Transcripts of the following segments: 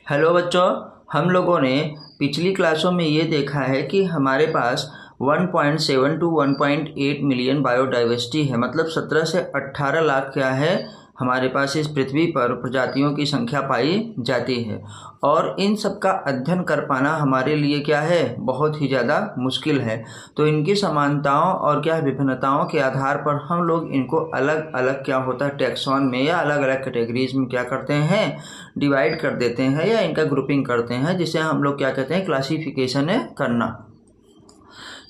Hello बच्चों, हम लोगों ने पिछली क्लासों में ये देखा है कि हमारे पास 1.7 टू 1.8 मिलियन बायोडाइवर्सिटी है। मतलब 17 से 18 लाख क्या है हमारे पास इस पृथ्वी पर प्रजातियों की संख्या पाई जाती है। और इन सब का अध्ययन कर पाना हमारे लिए क्या है, बहुत ही ज़्यादा मुश्किल है। तो इनकी समानताओं और क्या विभिन्नताओं के आधार पर हम लोग इनको अलग अलग क्या होता है टैक्सॉन में या अलग अलग कैटेगरीज में क्या करते हैं, डिवाइड कर देते हैं या इनका ग्रुपिंग करते हैं, जिसे हम लोग क्या कहते हैं, क्लासिफिकेशन करना।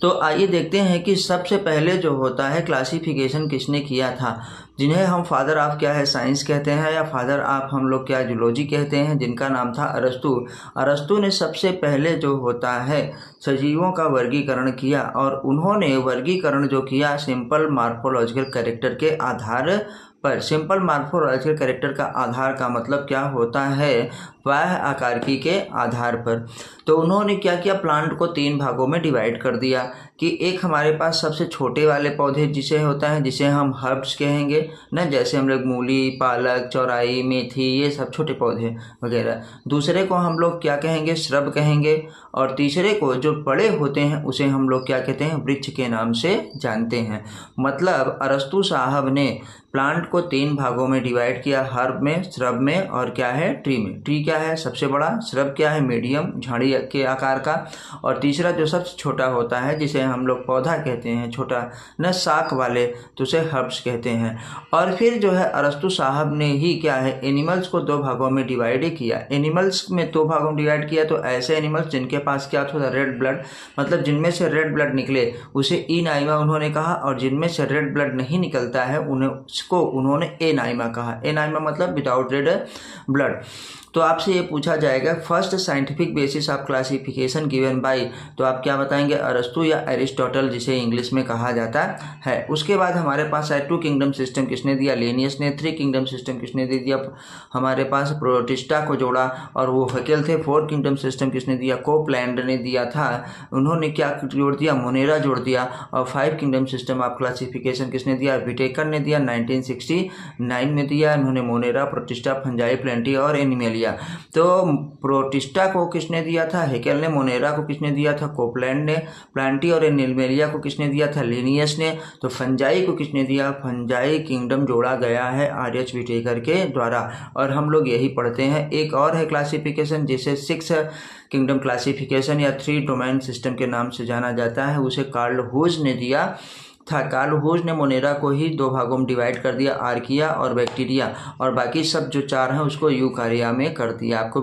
तो आइए देखते हैं कि सबसे पहले जो होता है क्लासिफिकेशन किसने किया था, जिन्हें हम फादर ऑफ क्या है साइंस कहते हैं या फादर ऑफ हम लोग क्या जूलॉजी कहते हैं, जिनका नाम था अरस्तु। अरस्तु ने सबसे पहले जो होता है सजीवों का वर्गीकरण किया, और उन्होंने वर्गीकरण जो किया सिंपल मार्फोलॉजिकल कैरेक्टर के आधार पर। सिंपल मार्फोलॉजिकल कैरेक्टर का आधार का मतलब क्या होता है, बाह्य आकारिकी के आधार पर। तो उन्होंने क्या किया, प्लांट को 3 भागों में डिवाइड कर दिया कि एक हमारे पास सबसे छोटे वाले पौधे जिसे होता है, जिसे हम हर्ब्स कहेंगे ना, जैसे हम लोग मूली, पालक, चौराई, मेथी, ये सब छोटे पौधे वगैरह। दूसरे को हम लोग क्या कहेंगे, श्रब कहेंगे। और तीसरे को जो बड़े होते हैं उसे हम लोग क्या कहते हैं, वृक्ष के नाम से जानते हैं। मतलब अरस्तु साहब ने प्लांट को 3 भागों में डिवाइड किया, हर्ब में, श्रब में और क्या है, ट्री में। ट्री क्या है सबसे बड़ा, श्रब क्या है मीडियम झाड़ी के आकार का, और तीसरा जो सबसे छोटा होता है जिसे हम लोग पौधा कहते हैं, छोटा न शाख वाले, तो उसे हर्ब्स कहते हैं। और फिर जो है अरस्तु साहब ने ही क्या है एनिमल्स को 2 भागों में डिवाइड किया। एनिमल्स में 2 भागों में डिवाइड किया तो ऐसे एनिमल्स जिनके पास क्या था, रेड ब्लड, मतलब जिनमें से रेड ब्लड निकले उसे इनाइमा उन्होंने कहा, और जिनमें से रेड ब्लड नहीं निकलता है उसको उन्होंने एनाइमा कहा। एनाइमा मतलब विदाउट रेड ब्लड। तो आपसे ये पूछा जाएगा first scientific basis of classification given by, तो आप क्या बताएंगे, अरस्तु या एरिस्टोटल जिसे इंग्लिश में कहा जाता है। उसके बाद हमारे पास है 2 किंगडम सिस्टम किसने दिया, लिनियस ने। 3 किंगडम सिस्टम किसने दे दिया, हमारे पास प्रोटिस्टा को जोड़ा और वो हेकेल थे। 4 किंगडम सिस्टम किसने दिया, कोपलैंड ने दिया था, उन्होंने क्या जोड़ दिया, मोनेरा जोड़ दिया। और 5 किंगडम सिस्टम ऑफ क्लासिफिकेशन किसने दिया, विटेकर ने दिया, 1969 में दिया उन्होंने, मोनेरा, प्रोटिस्टा, फंजाई, प्लेंटी और एनिमेलिया। तो प्रोटिस्टा को किसने दिया था, हेकेल ने। मोनेरा को किसने दिया था, कोपलैंड ने। प्लांटी और एनिमेलिया को किसने दिया था, लिनियस ने। तो फंजाई को किसने दिया, फंजाई किंगडम जोड़ा गया है आर.एच. विटेकर के द्वारा। और हम लोग यही पढ़ते हैं। एक और है क्लासिफिकेशन जिसे 6 किंगडम क्लासिफिकेशन या 3 डोमेन सिस्टम के नाम से जाना जाता है, उसे कार्ल हूज ने दिया था। कार्ल हूज ने मोनेरा को ही 2 भागों में डिवाइड कर दिया, आर्किया और बैक्टीरिया, और बाकी सब जो 4 हैं उसको यूकारिया में कर दिया। आपको